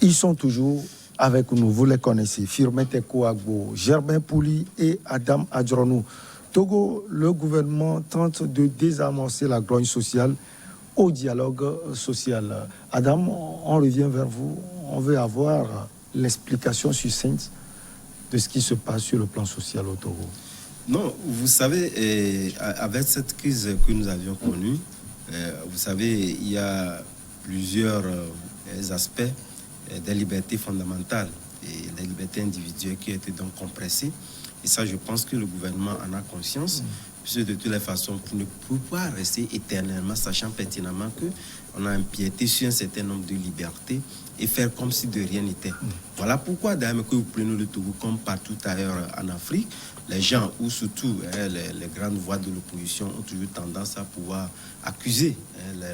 Ils sont toujours avec nous, vous les connaissez, Firmete Kouagbo, Germain Pouli et Adam Adjronou. Togo, le gouvernement tente de désamorcer la grogne sociale au dialogue social. Adam, on revient vers vous. On veut avoir l'explication succincte de ce qui se passe sur le plan social au Togo. Non, vous savez, avec cette crise que nous avions connue, vous savez, il y a plusieurs aspects des libertés fondamentales et des libertés individuelles qui étaient donc compressées. Et ça, je pense que le gouvernement en a conscience. Puisque de toutes les façons, pour ne pas rester éternellement, sachant pertinemment qu'on a empiété sur un certain nombre de libertés et faire comme si de rien n'était. Voilà pourquoi, d'ailleurs, que vous prenez le Togo comme partout ailleurs en Afrique, les gens, ou surtout les grandes voix de l'opposition, ont toujours tendance à pouvoir accuser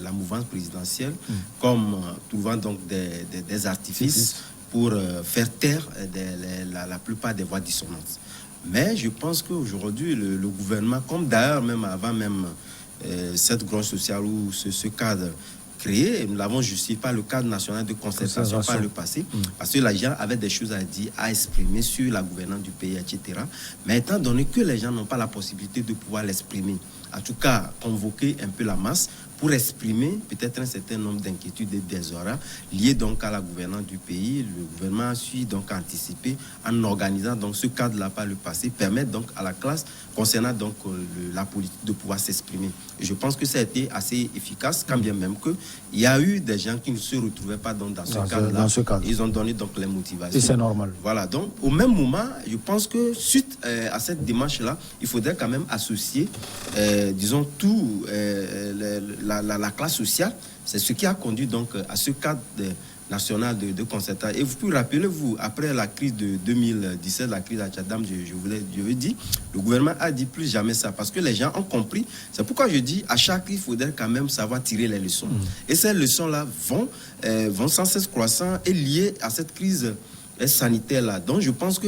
la mouvance présidentielle comme trouvant donc des artifices pour faire taire la plupart des voix dissonantes. Mais je pense qu'aujourd'hui, le gouvernement, comme d'ailleurs même avant même cette grogne sociale ou ce cadre créé, nous l'avons justifié par le cadre national de concertation par le passé, parce que les gens avaient des choses à dire, à exprimer sur la gouvernance du pays, etc. Mais étant donné que les gens n'ont pas la possibilité de pouvoir l'exprimer, en tout cas convoquer un peu la masse pour exprimer peut-être un certain nombre d'inquiétudes et désordres liés donc à la gouvernance du pays, le gouvernement a su donc anticiper en organisant donc ce cadre-là par le passé, permettre donc à la classe concernant donc la politique de pouvoir s'exprimer. Et je pense que ça a été assez efficace, quand bien même qu'il y a eu des gens qui ne se retrouvaient pas donc dans ce cadre-là. Ils ont donné donc les motivations. Et c'est normal. Voilà, donc au même moment, je pense que suite à cette démarche-là, il faudrait quand même associer, disons, tout la classe sociale. C'est ce qui a conduit donc à ce cadre national de concertation. Et vous pouvez rappelez-vous, après la crise de 2017, la crise à Tchadam, je veux dire, le gouvernement a dit plus jamais ça, parce que les gens ont compris. C'est pourquoi je dis, à chaque crise, il faudrait quand même savoir tirer les leçons. Et ces leçons-là vont sans cesse croissant et liées à cette crise sanitaire-là. Donc je pense que,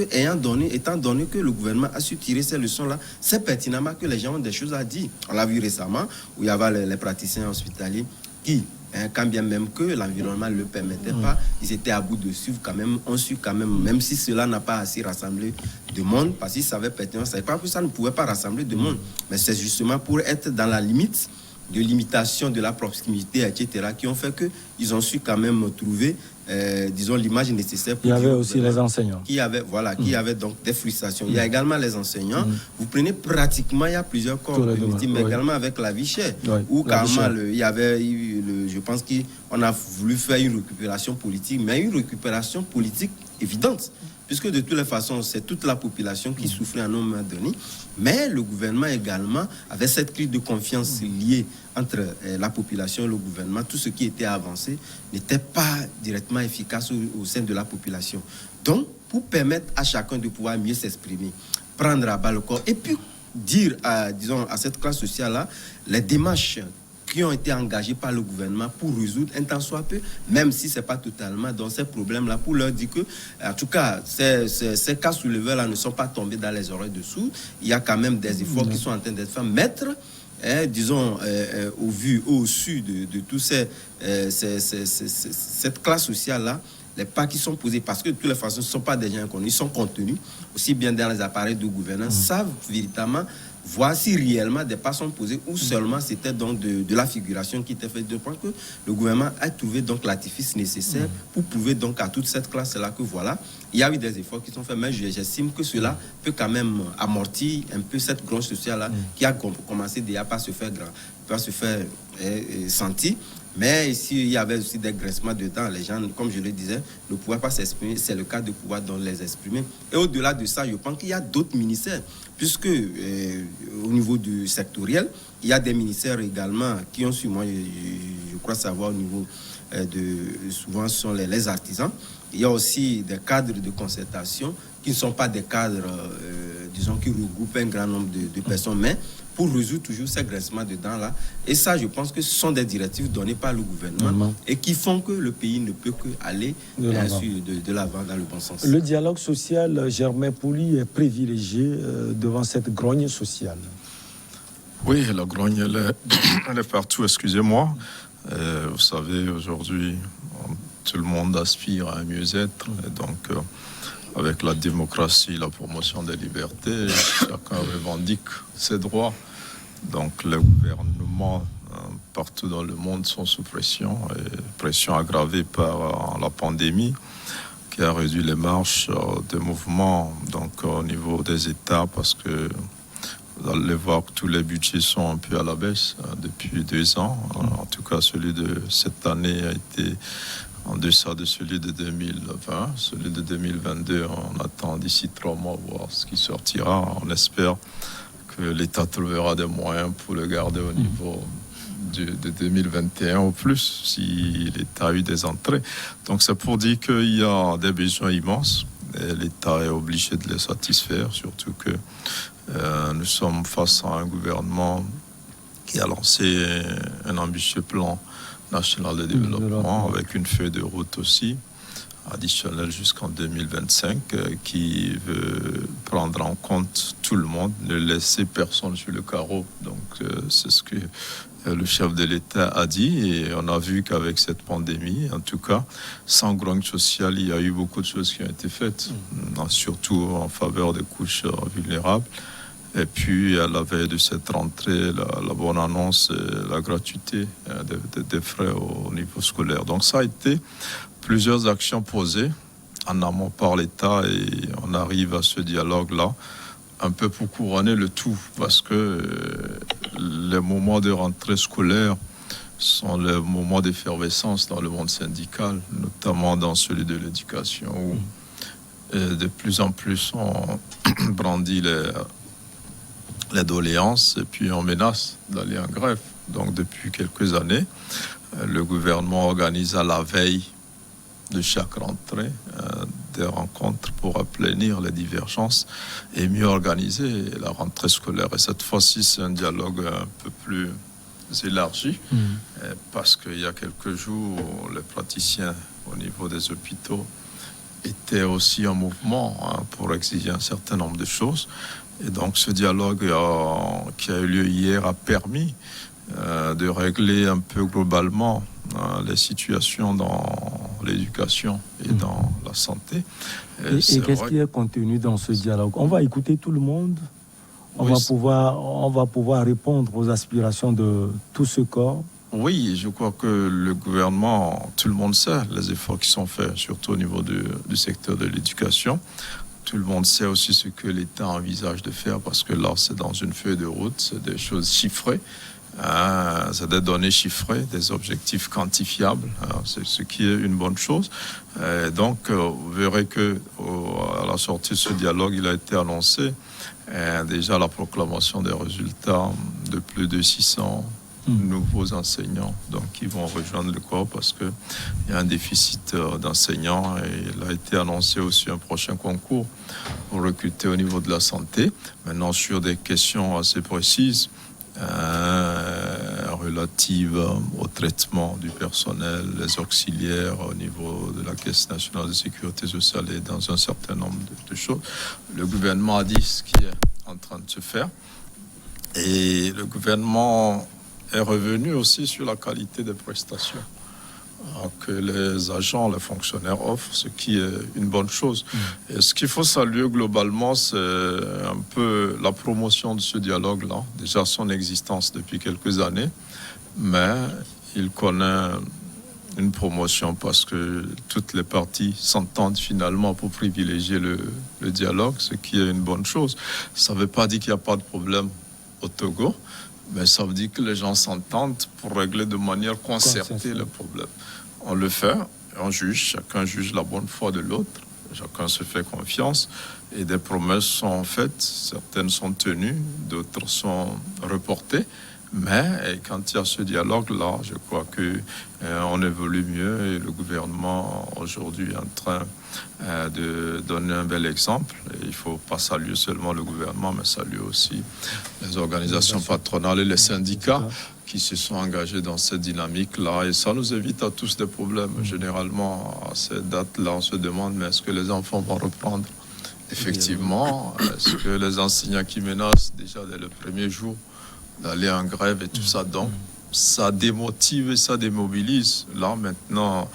étant donné que le gouvernement a su tirer ces leçons-là, c'est pertinemment que les gens ont des choses à dire. On l'a vu récemment, où il y avait les praticiens hospitaliers qui, quand bien même que l'environnement ne le permettait pas, ils étaient à bout de suivre quand même, on suit quand même si cela n'a pas assez rassemblé de monde, parce qu'ils savaient pertinemment, ça ne pas que ça ne pouvait pas rassembler de monde, mais c'est justement pour être dans la limite de limitation de la proximité, etc., qui ont fait qu'ils ont su quand même trouver, disons, l'image nécessaire pour... Il y avait aussi les enseignants. Qui avaient donc des frustrations. Il y a également les enseignants. Vous prenez pratiquement, il y a plusieurs corps politiques, mais également avec la vie chère, où carrément, il y avait, je pense qu'on a voulu faire une récupération politique, mais une récupération politique évidente, puisque de toutes les façons, c'est toute la population qui souffrait à un moment donné. Mais le gouvernement également avait cette crise de confiance liée entre la population et le gouvernement. Tout ce qui était avancé n'était pas directement efficace au sein de la population. Donc, pour permettre à chacun de pouvoir mieux s'exprimer, prendre à bas le corps, et puis dire à cette classe sociale-là, les démarches qui ont été engagés par le gouvernement pour résoudre un tant soit peu, même si ce n'est pas totalement dans ces problèmes-là, pour leur dire que, en tout cas, ces cas soulevés-là ne sont pas tombés dans les oreilles de sourds. Il y a quand même des efforts qui sont en train d'être faits. Mettre, au vu, au su de tous cette classe sociale-là, les pas qui sont posés, parce que de toutes les façons, ce ne sont pas des gens inconnus, ils sont contenus, aussi bien dans les appareils de gouvernance, savent véritablement voir si réellement des pas sont posés ou seulement c'était donc de la figuration qui était faite. Je pense que le gouvernement a trouvé donc l'artifice nécessaire pour prouver donc à toute cette classe-là que voilà, il y a eu des efforts qui sont faits, mais j'estime que cela peut quand même amortir un peu cette grogne sociale-là qui a commencé déjà pas se faire sentir. Mais ici, il y avait aussi des graissements dedans. Les gens, comme je le disais, ne pouvaient pas s'exprimer. C'est le cas de pouvoir donc les exprimer. Et au-delà de ça, je pense qu'il y a d'autres ministères, puisque au niveau du sectoriel, il y a des ministères également qui ont su, moi, je crois savoir au niveau souvent ce sont les artisans. Il y a aussi des cadres de concertation qui ne sont pas des cadres, disons, qui regroupent un grand nombre de personnes, mais pour résoudre toujours ces graissements dedans-là. Et ça, je pense que ce sont des directives données par le gouvernement et qui font que le pays ne peut qu'aller de l'avant dans le bon sens. Le dialogue social, Germain Pouli, est privilégié devant cette grogne sociale. Oui, la grogne, elle est partout, excusez-moi. Vous savez, aujourd'hui, tout le monde aspire à un mieux-être. Et donc, avec la démocratie, la promotion des libertés, chacun revendique ses droits. Donc, les gouvernements partout dans le monde sont sous pression, et pression aggravée par la pandémie qui a réduit les marches des mouvements donc, au niveau des États, parce que vous allez voir que tous les budgets sont un peu à la baisse depuis 2 ans. En tout cas, celui de cette année a été en deçà de celui de 2020. Celui de 2022, on attend d'ici 3 mois voir ce qui sortira. On espère que l'État trouvera des moyens pour le garder au niveau de 2021 au plus, si l'État a eu des entrées. Donc c'est pour dire qu'il y a des besoins immenses et l'État est obligé de les satisfaire, surtout que nous sommes face à un gouvernement qui a lancé un ambitieux plan national de développement avec une feuille de route aussi additionnelle jusqu'en 2025 qui veut prendre en compte tout le monde, ne laisser personne sur le carreau. Donc c'est ce que le chef de l'État a dit, et on a vu qu'avec cette pandémie, en tout cas, sans grogne sociale, il y a eu beaucoup de choses qui ont été faites, surtout en faveur des couches vulnérables. Et puis, à la veille de cette rentrée, la bonne annonce, la gratuité des frais au niveau scolaire. Donc, ça a été plusieurs actions posées en amont par l'État, et on arrive à ce dialogue-là un peu pour couronner le tout, parce que les moments de rentrée scolaire sont les moments d'effervescence dans le monde syndical, notamment dans celui de l'éducation, où de plus en plus on brandit les doléances et puis on menace d'aller en grève. Donc depuis quelques années, le gouvernement organise à la veille de chaque rentrée des rencontres pour aplanir les divergences et mieux organiser la rentrée scolaire. Et cette fois-ci, c'est un dialogue un peu plus élargi, parce qu'il y a quelques jours, les praticiens au niveau des hôpitaux étaient aussi en mouvement pour exiger un certain nombre de choses. Et donc ce dialogue qui a eu lieu hier a permis de régler un peu globalement les situations dans l'éducation et dans la santé. Et qu'est-ce qui est contenu dans ce dialogue? On va écouter tout le monde. On va pouvoir répondre aux aspirations de tout ce corps. Oui, je crois que le gouvernement, tout le monde sait les efforts qui sont faits, surtout au niveau du secteur de l'éducation. Tout le monde sait aussi ce que l'État envisage de faire, parce que là, c'est dans une feuille de route, c'est des choses chiffrées. C'est des données chiffrées, des objectifs quantifiables, c'est ce qui est une bonne chose. Donc, vous verrez que à la sortie de ce dialogue, il a été annoncé déjà la proclamation des résultats de plus de 600 nouveaux enseignants, donc qui vont rejoindre le corps, parce que il y a un déficit d'enseignants, et il a été annoncé aussi un prochain concours pour recruter au niveau de la santé. Maintenant, sur des questions assez précises, relative au traitement du personnel, les auxiliaires au niveau de la Caisse nationale de sécurité sociale et dans un certain nombre de choses. Le gouvernement a dit ce qui est en train de se faire, et le gouvernement est revenu aussi sur la qualité des prestations que les agents, les fonctionnaires offrent, ce qui est une bonne chose. Et ce qu'il faut saluer globalement, c'est un peu la promotion de ce dialogue-là, déjà son existence depuis quelques années, mais il connaît une promotion parce que toutes les parties s'entendent finalement pour privilégier le dialogue, ce qui est une bonne chose. Ça ne veut pas dire qu'il n'y a pas de problème au Togo, mais ça veut dire que les gens s'entendent pour régler de manière concertée le problème. On le fait, on juge, chacun juge la bonne foi de l'autre, chacun se fait confiance, et des promesses sont faites, certaines sont tenues, d'autres sont reportées. Mais quand il y a ce dialogue-là, je crois qu'on évolue mieux, et le gouvernement aujourd'hui est en train de donner un bel exemple. Et il ne faut pas saluer seulement le gouvernement, mais saluer aussi les organisations patronales et les syndicats qui se sont engagés dans cette dynamique-là. Et ça nous évite à tous des problèmes. Généralement, à ces dates-là, on se demande, mais est-ce que les enfants vont reprendre? Effectivement, est-ce que les enseignants qui menacent déjà dès le premier jour d'aller en grève et tout ça, donc ça démotive et ça démobilise. Là, maintenant,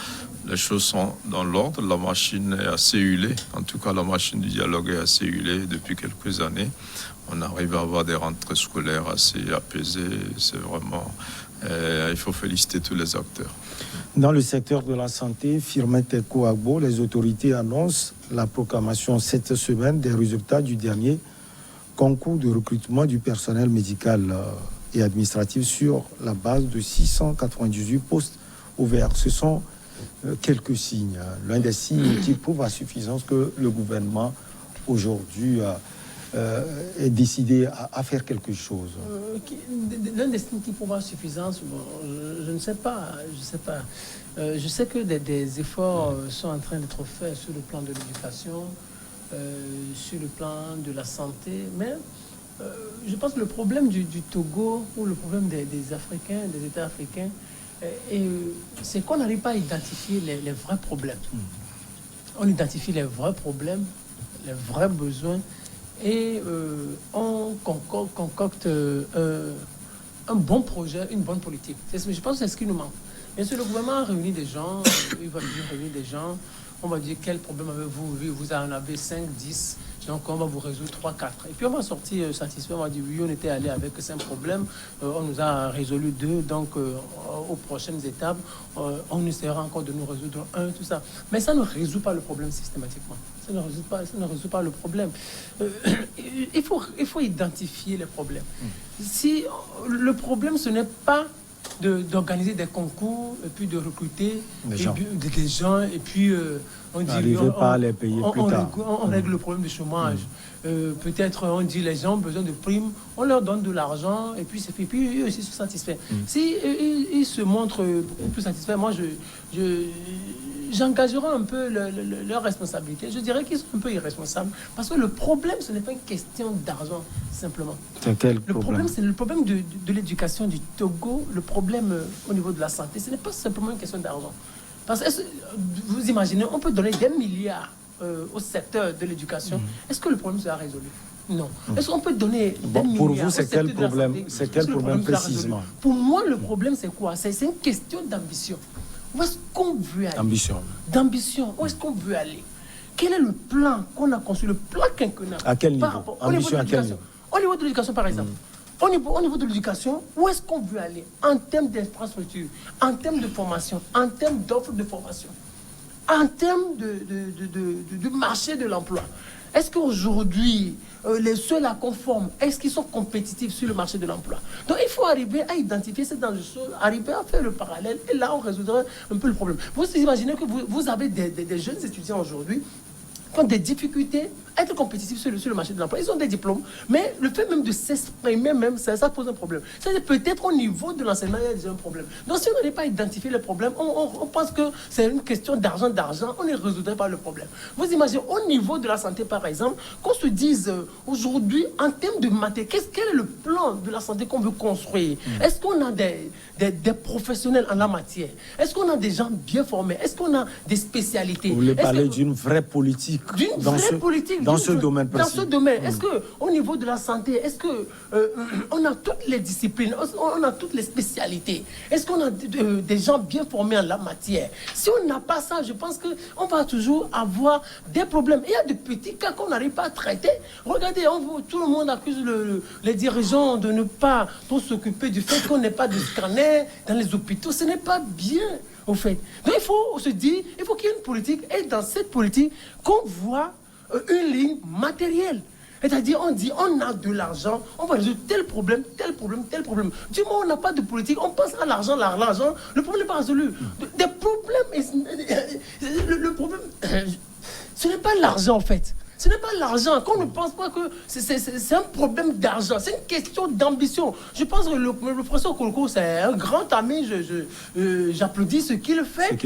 les choses sont dans l'ordre. La machine est assez huilée. En tout cas, la machine du dialogue est assez huilée depuis quelques années. On arrive à avoir des rentrées scolaires assez apaisées. C'est vraiment... il faut féliciter tous les acteurs. Dans le secteur de la santé, Firmete Kouagbo, les autorités annoncent la proclamation cette semaine des résultats du dernier concours de recrutement du personnel médical et administratif sur la base de 698 postes ouverts. Ce sont quelques signes. L'un des signes qui prouve à suffisance que le gouvernement aujourd'hui est décidé à faire quelque chose. L'un des signes qui prouve à suffisance, je ne sais pas. Je sais que des efforts sont en train d'être faits sur le plan de l'éducation, sur le plan de la santé, mais je pense que le problème du Togo ou le problème des Africains, des États africains, c'est qu'on n'arrive pas à identifier les vrais problèmes. On identifie les vrais problèmes, les vrais besoins, et on concocte un bon projet, une bonne politique. Je pense que c'est ce qui nous manque. Bien sûr, le gouvernement a réuni des gens, il va réunir des gens, on va dire quel problème avez-vous, vous en avez 5, 10, donc on va vous résoudre 3, 4. Et puis on va sortir satisfait, on va dire oui, on était allé avec 5 problèmes, on nous a résolu 2, donc aux prochaines étapes, on essaiera encore de nous résoudre 1, tout ça. Mais ça ne résout pas le problème systématiquement. Ça ne résout pas le problème. Il faut identifier les problèmes. Si le problème, ce n'est pas d'organiser des concours et puis de recruter des gens et puis on dit pas à les payer plus tard. On règle le problème du chômage. Peut-être on dit les gens ont besoin de primes, on leur donne de l'argent et puis c'est fait. Puis eux aussi sont satisfaits. Si ils se montrent beaucoup plus satisfaits, moi j'engagerai un peu leur responsabilité. Je dirais qu'ils sont un peu irresponsables parce que le problème, ce n'est pas une question d'argent simplement. C'est quel Le problème, c'est le problème de l'éducation du Togo, le problème au niveau de la santé. Ce n'est pas simplement une question d'argent. Parce que vous imaginez, on peut donner des milliards au secteur de l'éducation. Est-ce que le problème sera résolu? Non. Est-ce qu'on peut donner des milliards pour vous, c'est quel problème, précisément? Pour moi, le problème, c'est quoi? C'est une question d'ambition. Où est-ce qu'on veut aller? D'ambition. Où est-ce qu'on veut aller? Quel est le plan qu'on a construit, le plan quinquennal? À quel niveau? Ambition à quel niveau? Au niveau de l'éducation, par exemple. Au niveau de l'éducation, où est-ce qu'on veut aller en termes d'infrastructure, en termes de formation, en termes d'offres de formation, en termes de marché de l'emploi? Est-ce qu'aujourd'hui, les seuls à conforme, est-ce qu'ils sont compétitifs sur le marché de l'emploi? Donc, il faut arriver à identifier ces enjeux, arriver à faire le parallèle, et là, on résoudra un peu le problème. Vous imaginez que vous avez des jeunes étudiants aujourd'hui qui ont des difficultés à être compétitifs sur le marché de l'emploi. Ils ont des diplômes, mais le fait même de s'exprimer, ça pose un problème. C'est-à-dire peut-être au niveau de l'enseignement, il y a déjà un problème. Donc si on n'arrive pas à identifier le problème, on pense que c'est une question d'argent, on ne résoudrait pas le problème. Vous imaginez, au niveau de la santé, par exemple, qu'on se dise aujourd'hui, en termes de matière, quel est le plan de la santé qu'on veut construire? Est-ce qu'on a des professionnels en la matière? Est-ce qu'on a des gens bien formés? Est-ce qu'on a des spécialités? Vous voulez parler d'une vraie politique dans ce domaine précis. Dans ce domaine, est-ce qu'au niveau de la santé, est-ce qu'on a toutes les disciplines, on a toutes les spécialités? Est-ce qu'on a des gens bien formés en la matière? Si on n'a pas ça, je pense qu'on va toujours avoir des problèmes. Il y a des petits cas qu'on n'arrive pas à traiter. Regardez, tout le monde accuse les dirigeants de ne pas s'occuper du fait qu'on n'ait pas de scanner dans les hôpitaux. Ce n'est pas bien, au fait. Donc il faut se dire, il faut qu'il y ait une politique, et dans cette politique, qu'on voit une ligne matérielle. C'est-à-dire, on dit, on a de l'argent, on va résoudre tel problème, tel problème, tel problème. Du moment où on n'a pas de politique, on pense à l'argent, le problème n'est pas résolu. Des problèmes, le problème, ce n'est pas l'argent en fait. Ce n'est pas l'argent. Qu'on ne pense pas que c'est un problème d'argent. C'est une question d'ambition. Je pense que le professeur Okoloko, c'est un grand ami. J'applaudis ce qu'il fait.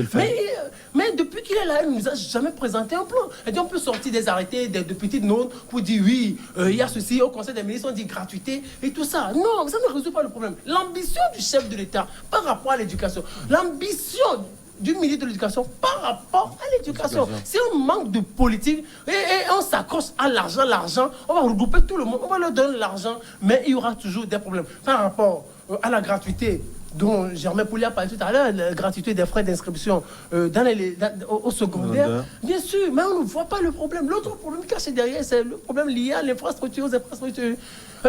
Mais depuis qu'il est là, il ne nous a jamais présenté un plan. Et donc, on peut sortir des arrêtés, de petites notes pour dire oui, il y a ceci. Au Conseil des ministres, on dit gratuité et tout ça. Non, ça ne résout pas le problème. L'ambition du chef de l'État par rapport à l'éducation, l'ambition du ministre de l'Éducation par rapport à l'éducation. Si on manque de politique et on s'accroche à l'argent, on va regrouper tout le monde, on va leur donner l'argent, mais il y aura toujours des problèmes. Par rapport à la gratuité, dont Germain Pouliat a parlé tout à l'heure, la gratuité des frais d'inscription au secondaire. Bien sûr, mais on ne voit pas le problème. L'autre problème caché derrière, c'est le problème lié à l'infrastructure, aux infrastructures.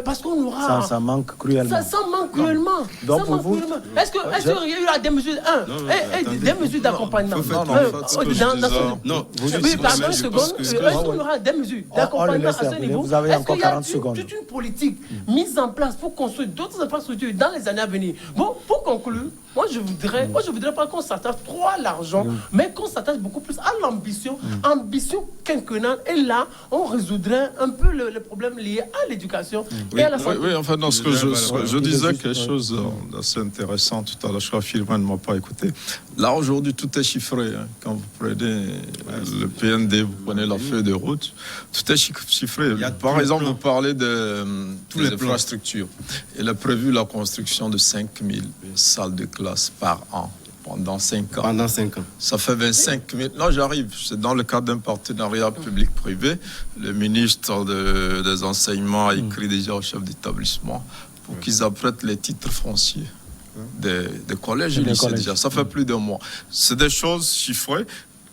Parce qu'on aura... Ça manque cruellement. Ça manque cruellement. Donc pour vous... Est-ce qu'il y a eu des mesures, des mesures d'accompagnement? Non, oui, pardon, une seconde. Est-ce qu'on aura des mesures d'accompagnement à ce niveau? Vous avez encore 40 secondes. Toute une politique mise en place pour construire d'autres infrastructures dans les années à venir. Bon, pour conclure, moi je voudrais pas qu'on s'attache trop à l'argent, mais qu'on s'attache beaucoup plus à l'ambition, ambition quinquennale. Et là, on résoudrait un peu les problèmes liés à l'éducation et à la santé. Oui, enfin, dans ce que je disais quelque chose d'assez intéressant tout à l'heure. Je crois que Philbin ne m'a pas écouté. Là, aujourd'hui, tout est chiffré. Hein. Quand vous prenez le PND, vous prenez la feuille de route, tout est chiffré. Par exemple, vous parlez des infrastructures. Il est prévu la construction de 5000 salles de classe par an. Pendant 5 ans. Pendant 5 ans. Ça fait 25 000. Non, j'arrive. C'est dans le cadre d'un partenariat public-privé. Le ministre des Enseignements a écrit déjà au chef d'établissement pour qu'ils apprêtent les titres fonciers des collèges et lycées déjà. Ça fait plus d'un mois. C'est des choses chiffrées.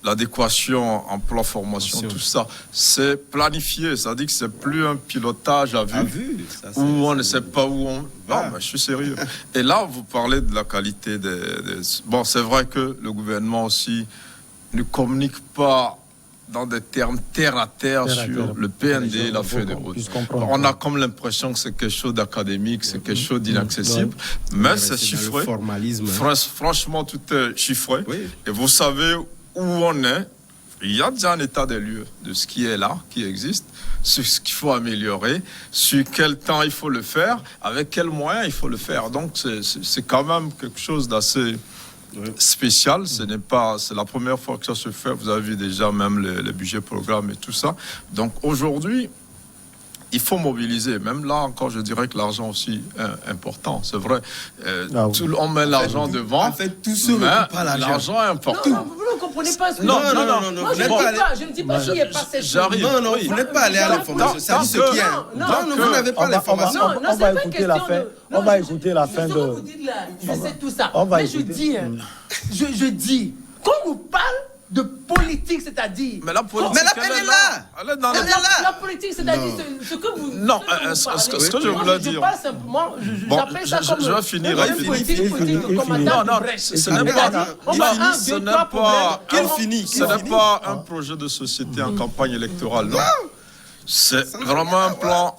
L'adéquation, emploi, formation, tout ça, c'est planifié. Ça dit que c'est plus un pilotage à vue, où on ne sait pas où on... Non, mais je suis sérieux. Et là, vous parlez de la qualité des... Bon, c'est vrai que le gouvernement aussi ne communique pas dans des termes terre à terre sur le PND et la feuille de route. On a comme l'impression que c'est quelque chose d'académique, c'est quelque chose d'inaccessible, mais c'est chiffré. Franchement, tout est chiffré. Et vous savez où on est. Il y a déjà un état des lieux de ce qui est là, qui existe, sur ce qu'il faut améliorer, sur quel temps il faut le faire, avec quels moyens il faut le faire. Donc c'est quand même quelque chose d'assez spécial. C'est la première fois que ça se fait. Vous avez vu déjà même les budgets programmes et tout ça. Donc aujourd'hui, il faut mobiliser. Même là encore, je dirais que l'argent aussi est important. C'est vrai. On met l'argent devant. En fait, tout ce pas l'argent est important. Non, vous ne comprenez pas ce que non. Moi, je ne dis pas qu'il n'y a pas cette chose. Non, vous n'êtes pas allé à l'information. Ça dit ce qu'il y a. Non, vous n'avez pas l'information. On va écouter la fin. On va écouter la fin de... Vous dites là, je sais tout ça. Mais je dis, quand on nous parle de politique, c'est-à-dire... Mais la politique, elle est là. Elle est dans la politique, c'est-à-dire ce que vous... Non, ce que je voulais dire... Je parle simplement, j'appelle ça comme... Je vais finir. Non, ce n'est pas... Ce n'est pas un projet de société en campagne électorale, non. C'est vraiment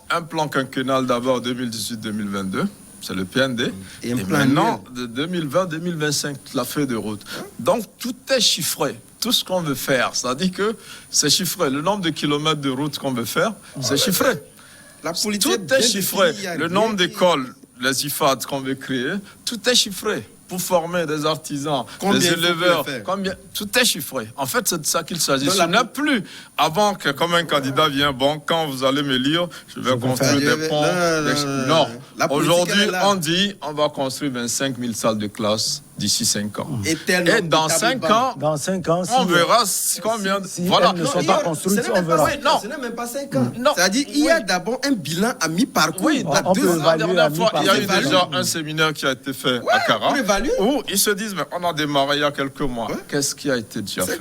un plan quinquennal d'abord 2018-2022. C'est le PND. Et maintenant, de 2020-2025, la feuille de route. Donc, tout est chiffré. Tout ce qu'on veut faire, c'est-à-dire que c'est chiffré. Le nombre de kilomètres de route qu'on veut faire, c'est chiffré. Tout est chiffré. Le nombre d'écoles, les IFAD qu'on veut créer, tout est chiffré. Pour former des artisans, des éleveurs, tout est chiffré. En fait, c'est de ça qu'il s'agit. Ce n'est plus avant que, comme un candidat vient, bon, quand vous allez me lire, je vais construire des ponts. Non. Aujourd'hui, on dit, on va construire 25 000 salles de classe d'ici 5 ans. Et dans 5 ans, on verra combien... Voilà. Ne sont pas construites, on verra. Ce n'est même pas 5 ans. C'est-à-dire, il y a d'abord un bilan à mi-parcours. Oui, la dernière fois, il y a eu déjà un séminaire qui a été fait à Cara, où ils se disent, mais on a démarré il y a quelques mois. Qu'est-ce qui a été déjà fait?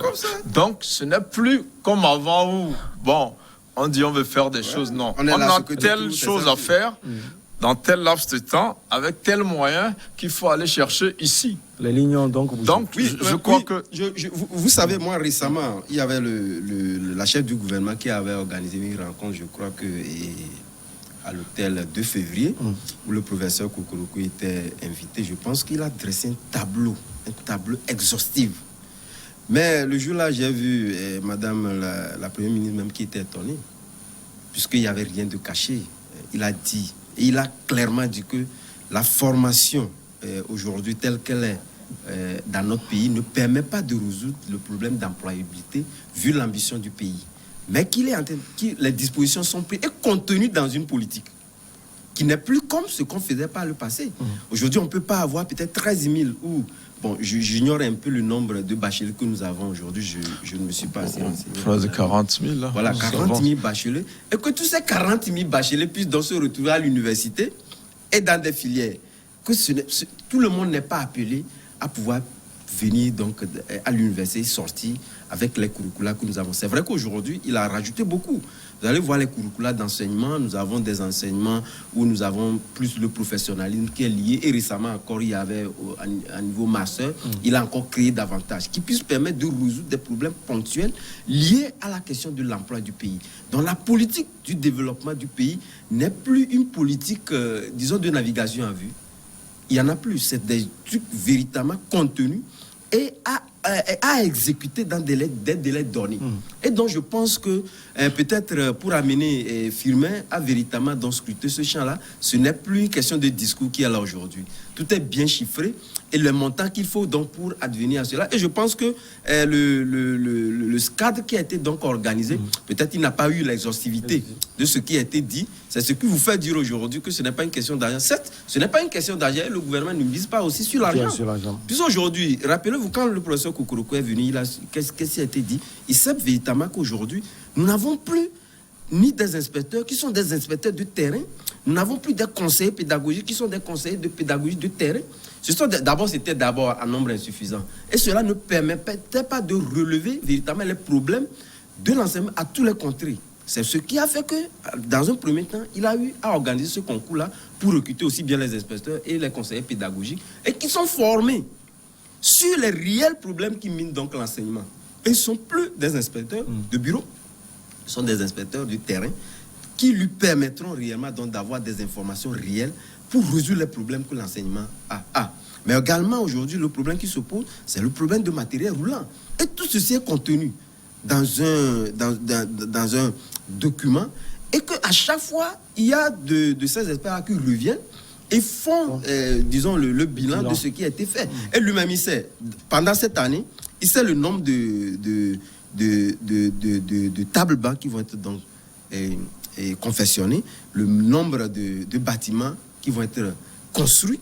Donc, ce n'est plus comme avant où, bon, on dit on veut faire des choses. Non, on a telle chose à faire dans tel laps de temps, avec tel moyen qu'il faut aller chercher ici. Les lignes, donc... je crois que... Vous savez, moi, récemment, il y avait la chef du gouvernement qui avait organisé une rencontre, je crois que... à l'hôtel 2 février, où le professeur Kokoroko était invité. Je pense qu'il a dressé un tableau exhaustif. Mais le jour-là, j'ai vu madame la première ministre même qui était étonnée, puisqu'il n'y avait rien de caché. Il a dit, et il a clairement dit que la formation aujourd'hui telle qu'elle est dans notre pays ne permet pas de résoudre le problème d'employabilité vu l'ambition du pays. Mais les dispositions sont prises et contenues dans une politique qui n'est plus comme ce qu'on faisait par le passé. Aujourd'hui, on ne peut pas avoir peut-être 13 000 ou... Bon, j'ignore un peu le nombre de bacheliers que nous avons aujourd'hui. Je ne me suis pas assez renseigné. Phrase de 40 000, là. Voilà, 40 000 bacheliers. Et que tous ces 40 000 bacheliers puissent donc se retrouver à l'université et dans des filières que tout le monde n'est pas appelé à pouvoir venir donc à l'université, sortir avec les curricula que nous avons. C'est vrai qu'aujourd'hui, il a rajouté beaucoup. Vous allez voir les curricula d'enseignement, nous avons des enseignements où nous avons plus le professionnalisme qui est lié. Et récemment encore, il y avait un niveau master, il a encore créé davantage, qui puisse permettre de résoudre des problèmes ponctuels liés à la question de l'emploi du pays. Donc la politique du développement du pays n'est plus une politique, disons, de navigation à vue. Il n'y en a plus. C'est des trucs véritablement contenus et à exécuter dans des délais donnés. Et donc, je pense que peut-être pour amener Firmin à véritablement donc scruter ce champ-là, ce n'est plus une question de discours qui est là aujourd'hui. Tout est bien chiffré et le montant qu'il faut donc pour advenir à cela. Et je pense que le cadre qui a été donc organisé, peut-être il n'a pas eu l'exhaustivité de ce qui a été dit. C'est ce qui vous fait dire aujourd'hui que ce n'est pas une question d'argent. Certes, ce n'est pas une question d'argent et le gouvernement ne mise pas aussi sur l'argent. Puis aujourd'hui, rappelez-vous, quand le professeur Kokoroko est venu, qu'est-ce qui a été dit? Il sait véritablement qu'aujourd'hui, nous n'avons plus ni des inspecteurs qui sont des inspecteurs de terrain, nous n'avons plus des conseillers pédagogiques qui sont des conseillers de pédagogie de terrain. C'était d'abord un nombre insuffisant. Et cela ne permettait pas de relever véritablement les problèmes de l'enseignement à tous les contrées. C'est ce qui a fait que, dans un premier temps, il a eu à organiser ce concours-là pour recruter aussi bien les inspecteurs et les conseillers pédagogiques et qui sont formés sur les réels problèmes qui minent donc l'enseignement. Et ils ne sont plus des inspecteurs de bureau, ils sont des inspecteurs du terrain qui lui permettront réellement donc d'avoir des informations réelles pour résoudre les problèmes que l'enseignement a. Mais également aujourd'hui, le problème qui se pose, c'est le problème de matériel roulant. Et tout ceci est contenu dans un document et qu'à chaque fois, il y a de ces experts qui reviennent et font, disons, le bilan de ce qui a été fait. Et lui-même, il sait, pendant cette année, il sait le nombre de tables bancs qui vont être donc confectionnés, le nombre de bâtiments qui vont être construits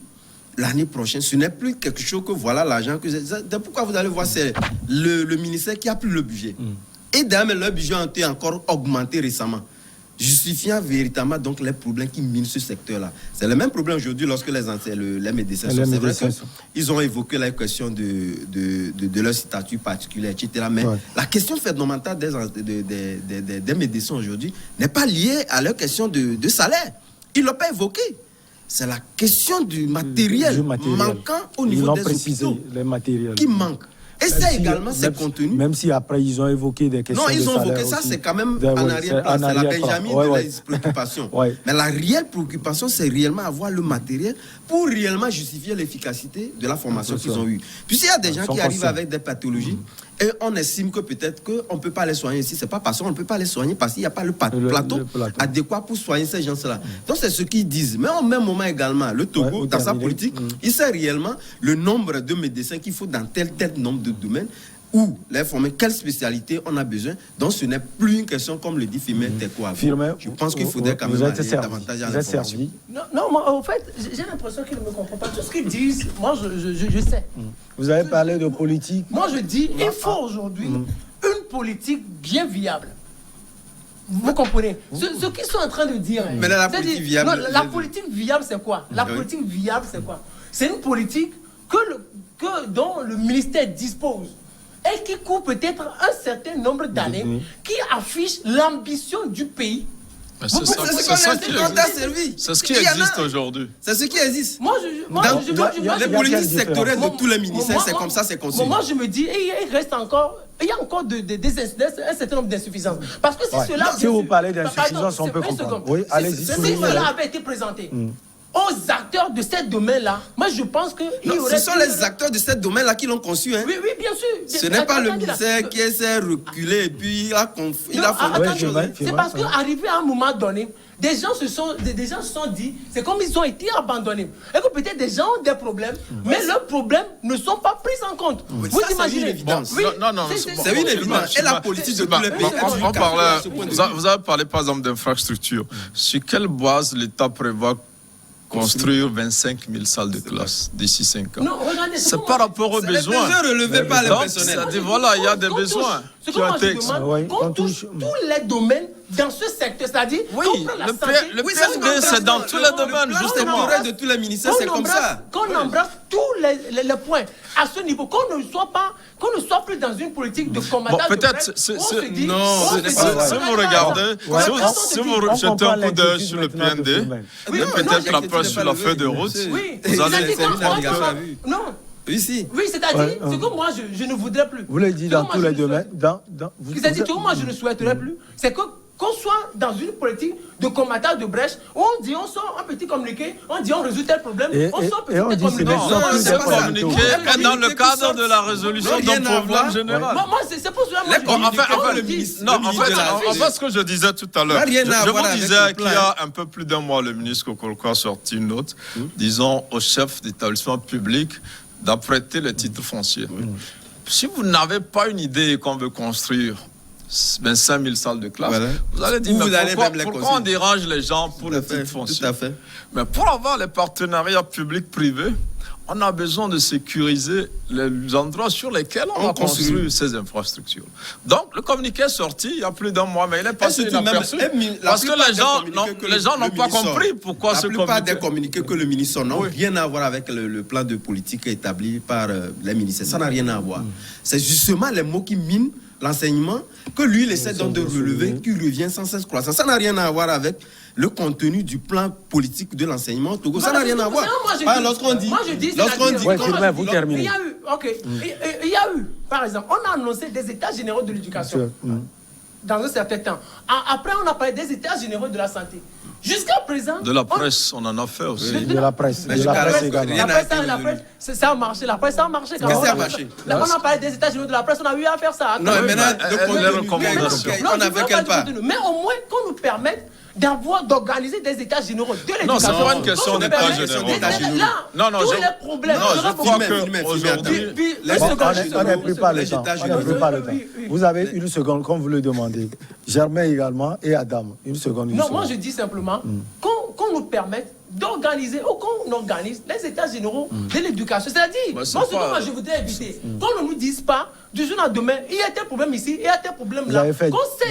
l'année prochaine. Ce n'est plus quelque chose que voilà l'argent que c'est pourquoi vous allez voir, c'est le ministère qui a pris le budget. Et d'ailleurs, le budget a été encore augmenté récemment, justifiant véritablement donc les problèmes qui minent ce secteur-là. C'est le même problème aujourd'hui lorsque les médecins sont. C'est vrai qu'ils ont évoqué la question de leur statut particulier, etc. Mais la question fondamentale des médecins aujourd'hui n'est pas liée à leur question de salaire. Ils ne l'ont pas évoqué. C'est la question du matériel manquant au niveau des hôpitaux qui manque. Et ça également, c'est contenu. Même si après, ils ont évoqué des questions de salaire. Non, ils ont évoqué ça, c'est quand même en arrière-plan. C'est la Benjamin de les préoccupations. Mais la réelle préoccupation, c'est réellement avoir le matériel pour réellement justifier l'efficacité de la formation qu'ils ont eue. Puis s'il y a des gens qui arrivent avec des pathologies, et on estime que peut-être qu'on ne peut pas les soigner ici, c'est pas parce qu'on ne peut pas les soigner parce qu'il n'y a pas le plateau adéquat pour soigner ces gens-là. Donc c'est ce qu'ils disent. Mais au même moment également, le Togo, dans sa politique, il sait réellement le nombre de médecins qu'il faut dans tel nombre de domaines où les former, quelle spécialité on a besoin. Donc ce n'est plus une question comme le dit Firmin Teko. Je pense qu'il faudrait quand même aller davantage à l'information. Non, moi, en fait, j'ai l'impression qu'ils ne me comprennent pas. Tout ce qu'ils disent, moi, je sais. Vous avez parlé de politique. Moi, je dis, il faut aujourd'hui une politique bien viable. Vous comprenez? Ce qu'ils sont en train de dire. Mais la politique viable. Non, la politique viable, c'est quoi? La politique viable, c'est quoi? C'est une politique dont le ministère dispose et qui court peut-être un certain nombre d'années, qui affiche l'ambition du pays. C'est ce qui existe aujourd'hui. C'est ce qui existe. Les politiques sectorielles de tous les ministères, c'est comme ça, c'est conçu. Moi, je me dis, il reste encore, il y a encore un certain nombre d'insuffisances. Parce que si cela... Si vous parlez d'insuffisance, on peut comprendre. Oui, allez-y. Si cela avait été présenté aux acteurs de ce domaine-là, moi je pense que... Ce sont les acteurs de ce domaine-là qui l'ont conçu. Hein. Oui, bien sûr. Ce n'est pas le ministère qui s'est reculé et puis il a fondé quelque chose. C'est parce qu'arrivé à un moment donné, des gens se sont dit, c'est comme ils ont été abandonnés. Et que peut-être des gens ont des problèmes, mais leurs problèmes ne sont pas pris en compte. Vous imaginez? C'est une évidence. Non, c'est une évidence. Et la politique de tous les pays. Vous avez parlé par exemple d'infrastructures. Sur quelle base l'État prévoit construire 25 000 salles de classe d'ici 5 ans? Non, regardez, c'est par rapport aux besoins. Les besoins relevés par les personnels. Voilà, il y a des besoins. Qu'on touche tous les domaines dans ce secteur, c'est-à-dire, Oui, qu'on prend la le santé, le Oui, ça, PND, c'est dans tous les domaines, Le justement. plan de tous les ministères, c'est comme ça. Qu'on embrasse tous les points à ce niveau, qu'on ne soit plus dans une politique de combattant. Bon, peut-être, si vous regardez, si vous jetez un coup d'œil sur le PND, et peut-être après sur la feuille de route, vous allez comprendre que... Non. Oui, si. Oui, c'est-à-dire, c'est que moi, je ne voudrais plus. Vous l'avez dit dans tous les domaines. C'est-à-dire que moi, je ne souhaiterais plus. C'est qu'on soit dans une politique de combattant de brèche, où on dit, on sort un petit communiqué, on dit, on résout tel problème, on sort un petit communiqué. C'est pas communiqué dans le cadre de la résolution d'un problème général. Moi, c'est pour cela que en fait, ce que je disais tout à l'heure, je vous disais qu'il y a un peu plus d'un mois, le ministre Kokolko a sorti une note, disons, au chef d'établissement public d'apprêter les titres fonciers. Si vous n'avez pas une idée qu'on veut construire 25 000 salles de classe, vous allez dire, pourquoi on dérange les gens pour les titres fonciers? Tout à fait. Mais pour avoir les partenariats publics-privés, on a besoin de sécuriser les endroits sur lesquels on va construire ces infrastructures. Donc, le communiqué est sorti il y a plus d'un mois, mais il est passé inaperçu. Parce que les gens n'ont pas compris pourquoi ce communiqué... La plupart des communiqués que le ministre n'ont rien à voir avec le plan de politique établi par les ministères. Ça n'a rien à voir. C'est justement les mots qui minent l'enseignement que lui, il essaie donc de relever, qui revient sans cesse croissant. Ça n'a rien à voir avec le contenu du plan politique de l'enseignement au Togo. Ça n'a rien à voir. Lorsqu'on dit... vous terminez. Il y a eu, il y a eu, par exemple, on a annoncé des états généraux de l'éducation dans un certain temps. Après, on a parlé des états généraux de la santé. Jusqu'à présent... De la presse, on en a fait aussi. De la presse. De la presse également. La presse, ça a marché. La presse, ça a marché. Qu'est-ce qui a marché? Là, on a parlé des états généraux de la presse, on a eu à faire ça. Non, mais maintenant, les recommandations. On avait quelle part? Mais au moins qu'on nous permette d'organiser des états généraux de l'éducation. Non, c'est pas une question d'état généraux. Là, tous les problèmes... Non, je crois qu'aujourd'hui... On n'a pris pas le temps. Vous avez une seconde, comme vous le demandez. Germain également et Adam. Une seconde. Non, moi je dis simplement qu'on nous permette d'organiser ou qu'on organise les états généraux de l'éducation. C'est-à-dire, moi, je voudrais éviter qu'on ne nous dise pas du jour au lendemain, il y a tel problème ici, il y a tel problème là. Vous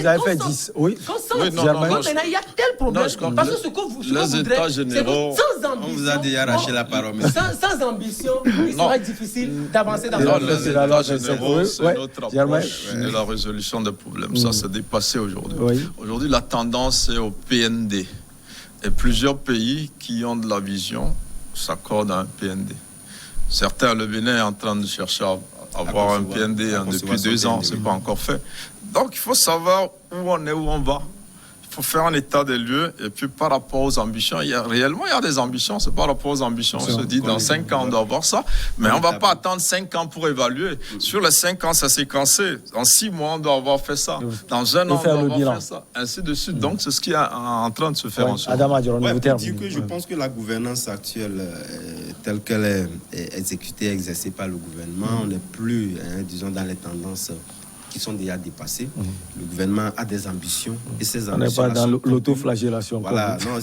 avez fait 10. Oui. Maintenant, il y a tel problème. Parce que ce que vous voudrez, c'est que sans ambition... On vous a déjà arraché la parole. Sans ambition, il serait difficile d'avancer dans les états généraux, c'est notre approche de la résolution des problèmes. Ça, c'est dépassé aujourd'hui. Aujourd'hui, la tendance est au PND. Et plusieurs pays qui ont de la vision s'accordent à un PND. Certains, le Bénin est en train de chercher à avoir un PND depuis 2 ans, ce n'est pas encore fait. Donc il faut savoir où on est, où on va. Il faut faire un état des lieux et puis par rapport aux ambitions, il y a des ambitions, c'est par rapport aux ambitions. On se dit dans 5 ans on doit avoir ça, mais on ne va pas attendre 5 ans pour évaluer. Sur les 5 ans, ça s'est cassé. En 6 mois, on doit avoir fait ça. Dans 1 an, on doit avoir fait ça. Ainsi de suite. Donc c'est ce qui est en train de se faire en ce moment. Adam Adjorno, vous terminez. Je pense que la gouvernance actuelle, telle qu'elle est exécutée, exercée par le gouvernement, on n'est plus, disons, dans les tendances qui sont déjà dépassés. Le gouvernement a des ambitions et ces ambitions... On n'est pas dans l'autoflagellation. Voilà, non,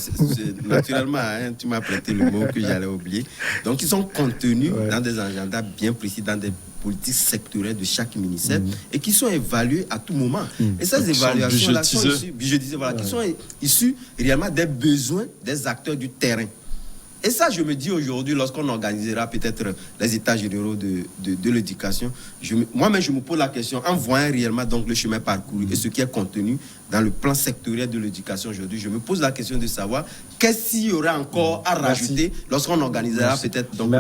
naturellement, tu m'as prêté le mot que j'allais oublier. Donc, ils sont contenus dans des agendas bien précis, dans des politiques sectorielles de chaque ministère et qui sont évaluées à tout moment. Et ces évaluations-là sont issues, je disais, qui sont issues réellement des besoins des acteurs du terrain. Et ça, je me dis aujourd'hui, lorsqu'on organisera peut-être les états généraux de l'éducation, moi-même, je me pose la question, en voyant réellement donc le chemin parcouru et ce qui est contenu dans le plan sectoriel de l'éducation aujourd'hui, je me pose la question de savoir qu'est-ce qu'il y aura encore à rajouter lorsqu'on organisera peut-être donc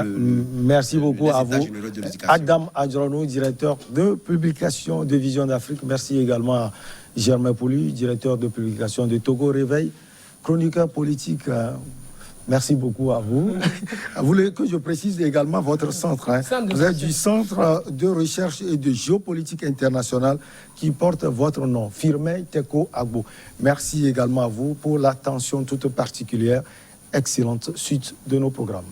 Merci beaucoup à vous. De Adam Adjorno, directeur de publication de Vision d'Afrique. Merci également à Germain Pouli, directeur de publication de Togo Réveil, chroniqueur politique. Merci beaucoup à vous. Vous voulez que je précise également votre centre. Vous êtes du Centre de recherche et de géopolitique internationale qui porte votre nom, Firmin Teko Agbo. Merci également à vous pour l'attention toute particulière. Excellente suite de nos programmes.